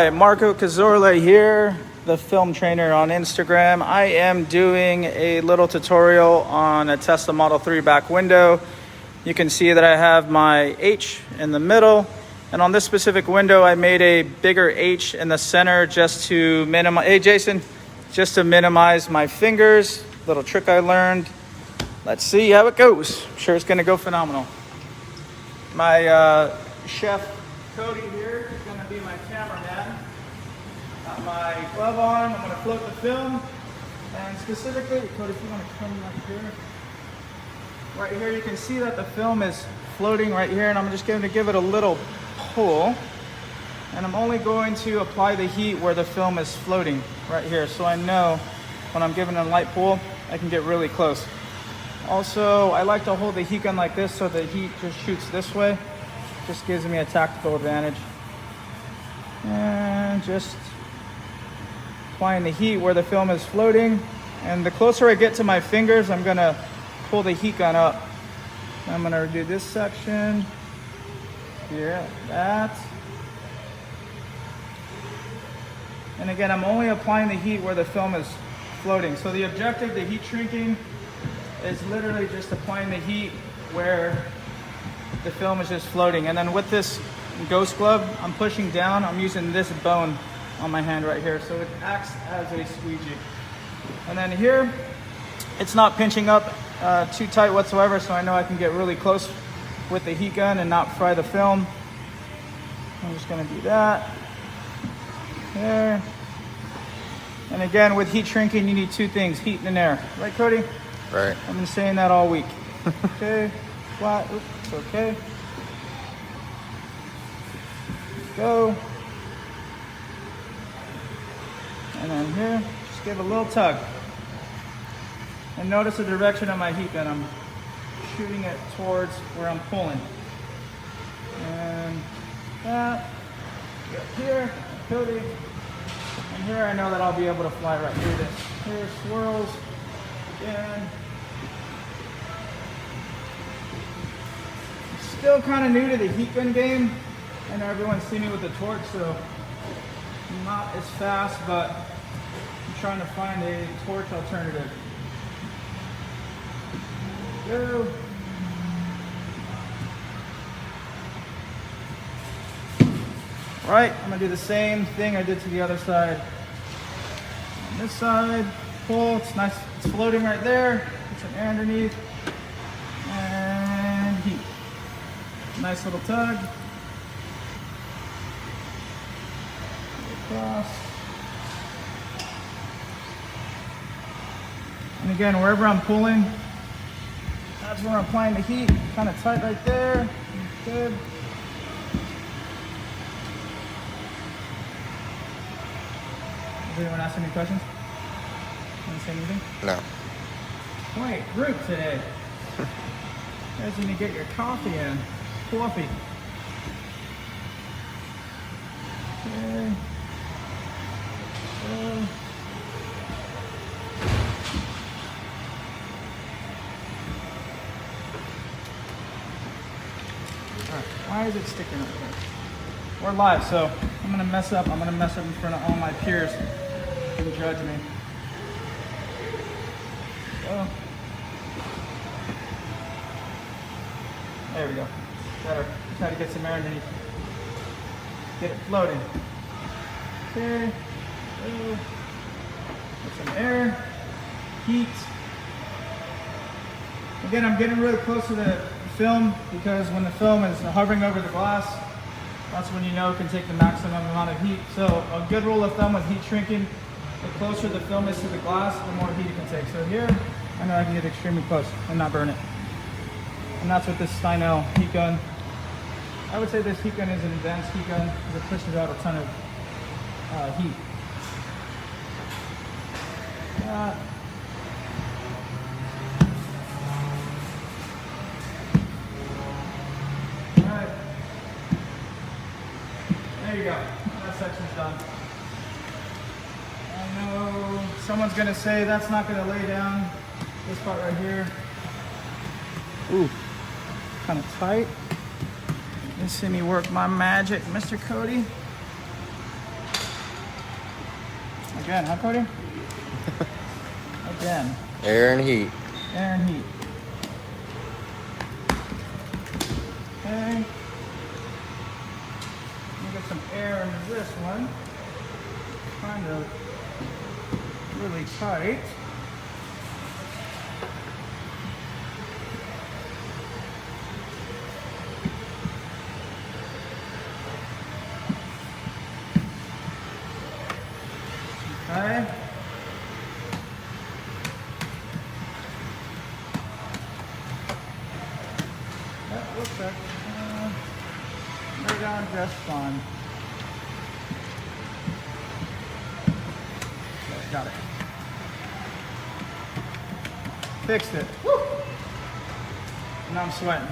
Hi, Marco Cazorla here, the film trainer on Instagram. I am doing a little tutorial on a Tesla Model 3 back window. You can see that I have my H in the middle, and on this specific window I made a bigger H in the center just to minimize, hey Jason, just to minimize my fingers. Little trick I learned. Let's see how it goes. I'm sure it's gonna go phenomenal. My chef Cody here is gonna be my cameraman. Got my glove on, I'm gonna float the film. And specifically, Cody, if you wanna come up here. Right here, you can see that the film is floating right here, and I'm just going to give it a little pull. And I'm only going to apply the heat where the film is floating right here. So I know when I'm giving it a light pull, I can get really close. Also, I like to hold the heat gun like this so the heat just shoots this way. Just gives me a tactical advantage. And just applying the heat where the film is floating. And the closer I get to my fingers, I'm gonna pull the heat gun up. I'm gonna do this section here, like that. And again, I'm only applying the heat where the film is floating. So the objective, the heat shrinking, is literally just applying the heat where the film is just floating. And then with this ghost glove, I'm pushing down, I'm using this bone on my hand right here. So it acts as a squeegee. And then here, it's not pinching up too tight whatsoever, so I know I can get really close with the heat gun and not fry the film. I'm just gonna do that. There. And again, with heat shrinking, you need two things, heat and air. Right, Cody? Right. I've been saying that all week. Okay, flat, oops, okay. Go. And then here, just give a little tug. And notice the direction of my heat gun. I'm shooting it towards where I'm pulling. And that, up here, Cody. And here I know that I'll be able to fly right through this. Here, swirls, again. Still kind of new to the heat gun game. I know everyone's seen me with the torch, so I'm not as fast, but I'm trying to find a torch alternative. Go. Right, I'm gonna do the same thing I did to the other side. On this side, pull, it's nice, it's floating right there. Put some air underneath. And heat. Nice little tug. Across. And again, wherever I'm pulling, that's where I'm applying the heat. Kind of tight right there. Good. Does anyone ask any questions? Want to say anything? No. Quiet group today. You guys need to get your coffee in. Coffee. Okay. Why is it sticking up there? We're live, so I'm gonna mess up. I'm gonna mess up in front of all my peers who judge me. Oh. There we go. Better. Try to get some air underneath. Get it floating. Okay. Oh. Get some air. Heat. Again, I'm getting really close to the film because when the film is hovering over the glass, that's when you know it can take the maximum amount of heat. So a good rule of thumb with heat shrinking, the closer the film is to the glass, the more heat it can take. So here, I know I can get extremely close and not burn it. And that's with this Steinel heat gun. I would say this heat gun is an advanced heat gun because it pushes out a ton of heat. Alright. There you go. That section's done. I know someone's gonna say that's not gonna lay down. This part right here. Ooh, kind of tight. You see me work my magic, Mr. Cody. Again, huh, Cody? Again. Air and heat. Air and heat. Okay. Let me get some air into this one. Kind of really tight. Okay. That looks like right on just fine. Okay, got it. Fixed it. Woo! Now I'm sweating.